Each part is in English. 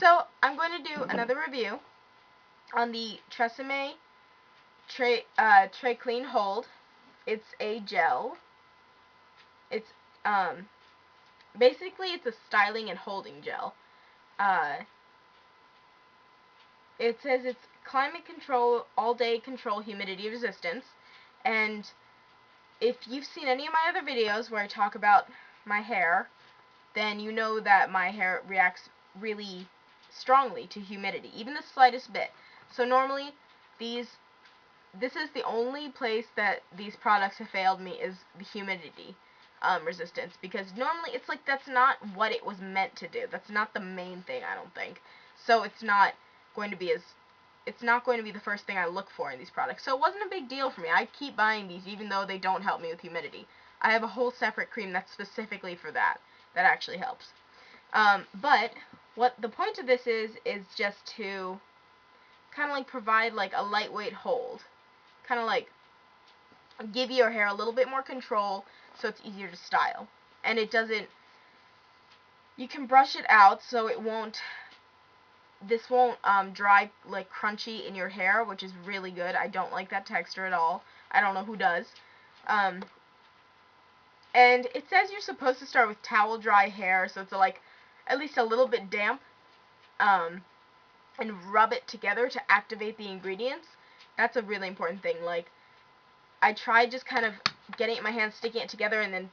So I'm going to do another review on the Tresseme Tray Clean Hold. It's a gel. It's basically it's a styling and holding gel. It says it's climate control, all day control, humidity resistance. And if you've seen any of my other videos where I talk about my hair, then you know that my hair reacts really strongly to humidity, even the slightest bit. So normally this is the only place that these products have failed me, is the humidity resistance, because normally it's like that's not what it was meant to do. That's not the main thing, I don't think. So it's not going to be the first thing I look for in these products. So it wasn't a big deal for me. I keep buying these even though they don't help me with humidity. I have a whole separate cream that's specifically for that actually helps. But what the point of this is just to kind of like provide like a lightweight hold. Kind of like give your hair a little bit more control so it's easier to style. And it doesn't, you can brush it out so it won't, this won't dry like crunchy in your hair, which is really good. I don't like that texture at all. I don't know who does. And it says you're supposed to start with towel dry hair, so it's like at least a little bit damp, and rub it together to activate the ingredients. That's a really important thing. Like, I tried just kind of getting it in my hands, sticking it together, and then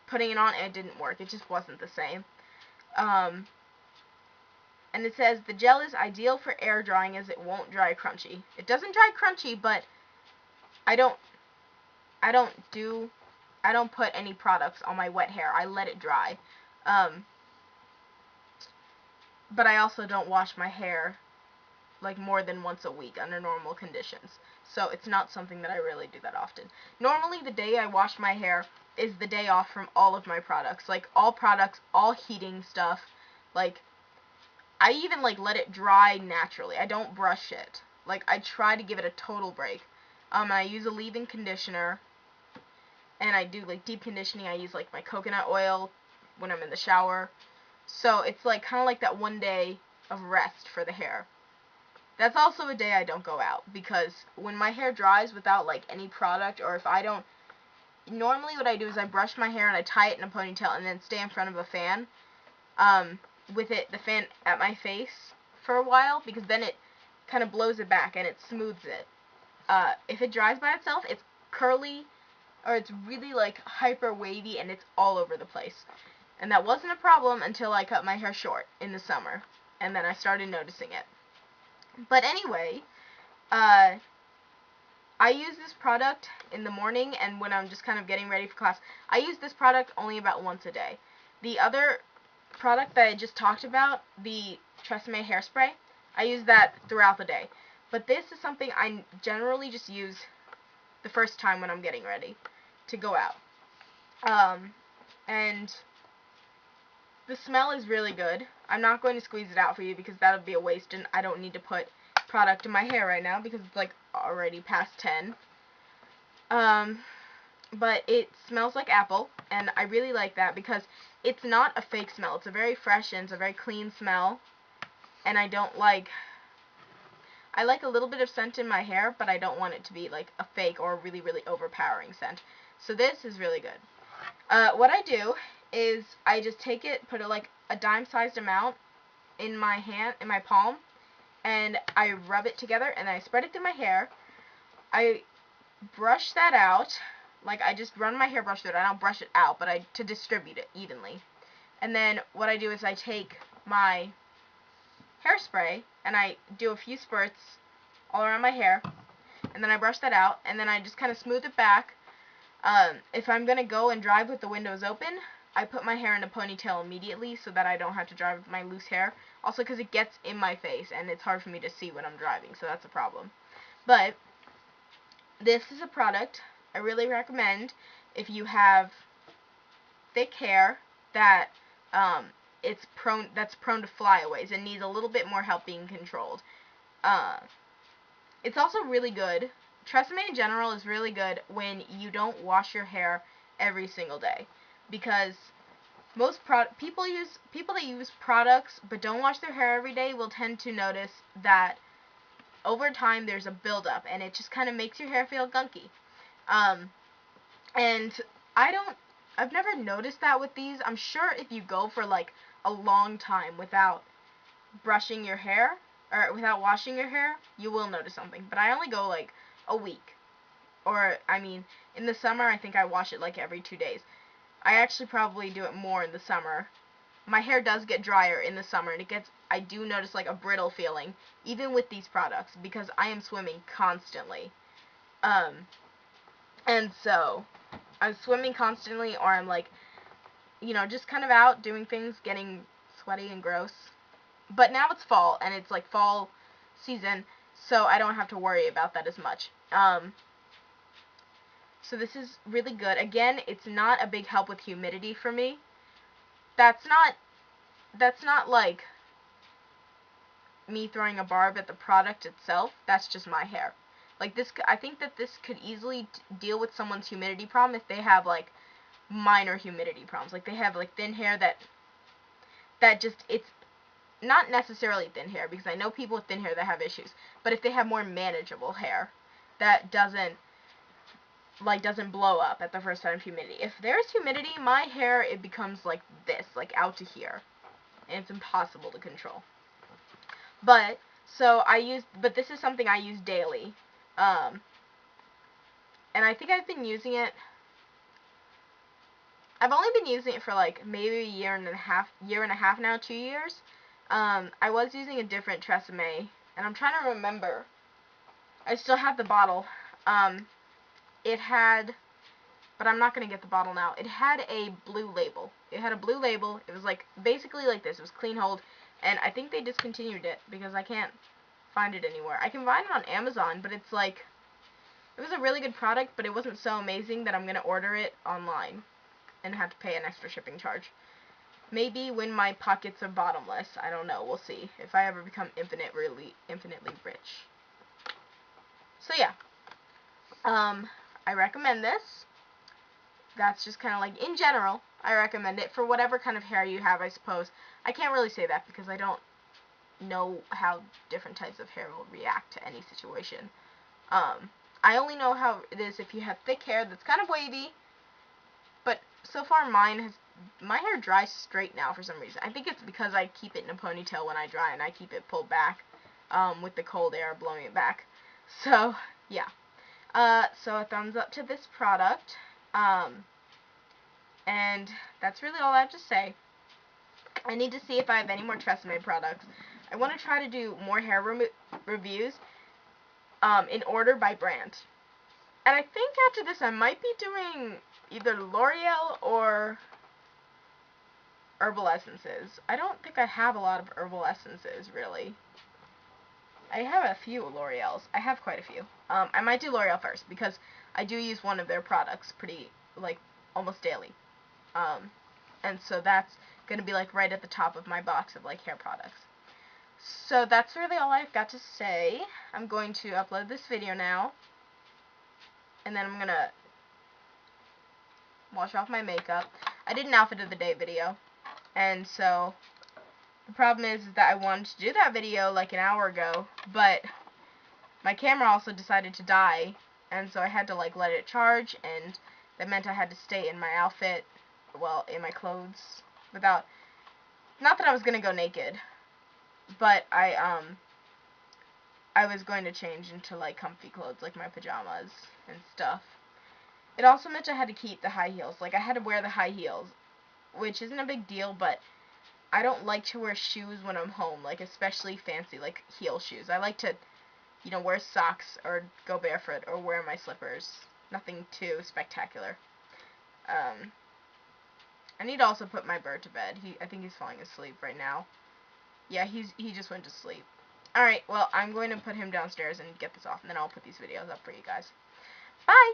putting it on, and it didn't work. It just wasn't the same. And it says the gel is ideal for air drying as it won't dry crunchy. It doesn't dry crunchy, but I don't put any products on my wet hair. I let it dry. But I also don't wash my hair like more than once a week under normal conditions. So it's not something that I really do that often. Normally the day I wash my hair is the day off from all of my products. Like all products, all heating stuff. Like I even like let it dry naturally. I don't brush it. Like I try to give it a total break. I use a leave-in conditioner. And I do like deep conditioning. I use like my coconut oil when I'm in the shower. So it's like kind of like that one day of rest for the hair. That's also a day I don't go out, because when my hair dries without like any product, or if I don't, normally what I do is I brush my hair and I tie it in a ponytail and then stay in front of a fan with the fan at my face for a while, because then it kind of blows it back and it smooths it. If it dries by itself, it's curly, or it's really like hyper wavy and it's all over the place. And that wasn't a problem until I cut my hair short in the summer, and then I started noticing it. But anyway, I use this product in the morning and when I'm just kind of getting ready for class. I use this product only about once a day. The other product that I just talked about, the Tresseme hairspray, I use that throughout the day. But this is something I generally just use the first time when I'm getting ready to go out. And the smell is really good. I'm not going to squeeze it out for you because that would be a waste, and I don't need to put product in my hair right now because it's like already past 10. But it smells like apple, and I really like that because it's not a fake smell. It's a very fresh and it's a very clean smell, and I like a little bit of scent in my hair, but I don't want it to be like a fake or a really, really overpowering scent. So this is really good. What I do is I just take it, put like a dime-sized amount in my hand, in my palm, and I rub it together, and then I spread it through my hair. I brush that out, like I just run my hairbrush through it. I don't brush it out, but to distribute it evenly. And then what I do is I take my hairspray and I do a few spurts all around my hair, and then I brush that out, and then I just kind of smooth it back. If I'm going to go and drive with the windows open, I put my hair in a ponytail immediately so that I don't have to drive with my loose hair. Also because it gets in my face and it's hard for me to see when I'm driving, so that's a problem. But this is a product I really recommend if you have thick hair that's prone to flyaways and needs a little bit more help being controlled. It's also really good. Tresseme in general is really good when you don't wash your hair every single day, because people that use products but don't wash their hair every day will tend to notice that over time there's a buildup, and it just kind of makes your hair feel gunky. And I've never noticed that with these. I'm sure if you go for like a long time without brushing your hair or without washing your hair, you will notice something. But I only go like a week. Or, I mean, in the summer, I think I wash it like every 2 days. I actually probably do it more in the summer. My hair does get drier in the summer, and I do notice like a brittle feeling, even with these products, because I am swimming constantly. And so, I'm swimming constantly, or I'm like, just kind of out doing things, getting sweaty and gross. But now it's fall, and it's like fall season, so I don't have to worry about that as much. So this is really good. Again, it's not a big help with humidity for me. That's not like me throwing a barb at the product itself. That's just my hair. Like this, I think that this could easily deal with someone's humidity problem if they have like minor humidity problems. Like they have like thin hair that just, it's not necessarily thin hair, because I know people with thin hair that have issues, but if they have more manageable hair that doesn't blow up at the first sign of humidity. If there's humidity, my hair, it becomes like this, like out to here, and it's impossible to control. But this is something I use daily, and I think I've only been using it for like maybe a year and a half now, 2 years. I was using a different Tresseme, and I'm trying to remember. I still have the bottle. It had, but I'm not going to get the bottle now. It had a blue label. It was like basically like this. It was clean hold, and I think they discontinued it because I can't find it anywhere. I can find it on Amazon, but it's like, it was a really good product, but it wasn't so amazing that I'm going to order it online and have to pay an extra shipping charge. Maybe when my pockets are bottomless. I don't know. We'll see. If I ever become infinitely rich. So yeah. I recommend this. That's just kind of like, in general, I recommend it for whatever kind of hair you have, I suppose. I can't really say that because I don't know how different types of hair will react to any situation. I only know how it is if you have thick hair that's kind of wavy, but so far my hair dries straight now for some reason. I think it's because I keep it in a ponytail when I dry, and I keep it pulled back with the cold air blowing it back. So, yeah. So a thumbs up to this product. And that's really all I have to say. I need to see if I have any more Tresseme products. I want to try to do more hair reviews in order by brand. And I think after this I might be doing either L'Oreal or herbal essences. I don't think I have a lot of herbal essences, really. I have a few L'Oreals. I have quite a few. I might do L'Oreal first, because I do use one of their products pretty, like, almost daily. And so that's going to be, like, right at the top of my box of, like, hair products. So that's really all I've got to say. I'm going to upload this video now, and then I'm going to wash off my makeup. I did an outfit of the day video, and so the problem is that I wanted to do that video like an hour ago, but my camera also decided to die, and so I had to like let it charge, and that meant I had to stay in my outfit, well, in my clothes, without, not that I was gonna go naked, but I was going to change into like comfy clothes, like my pajamas and stuff. It also meant I had to keep the high heels, like I had to wear the high heels, which isn't a big deal, but I don't like to wear shoes when I'm home, like especially fancy, like heel shoes. I like to, wear socks or go barefoot or wear my slippers. Nothing too spectacular. I need to also put my bird to bed. I think he's falling asleep right now. Yeah, he just went to sleep. Alright, well, I'm going to put him downstairs and get this off, and then I'll put these videos up for you guys. Bye!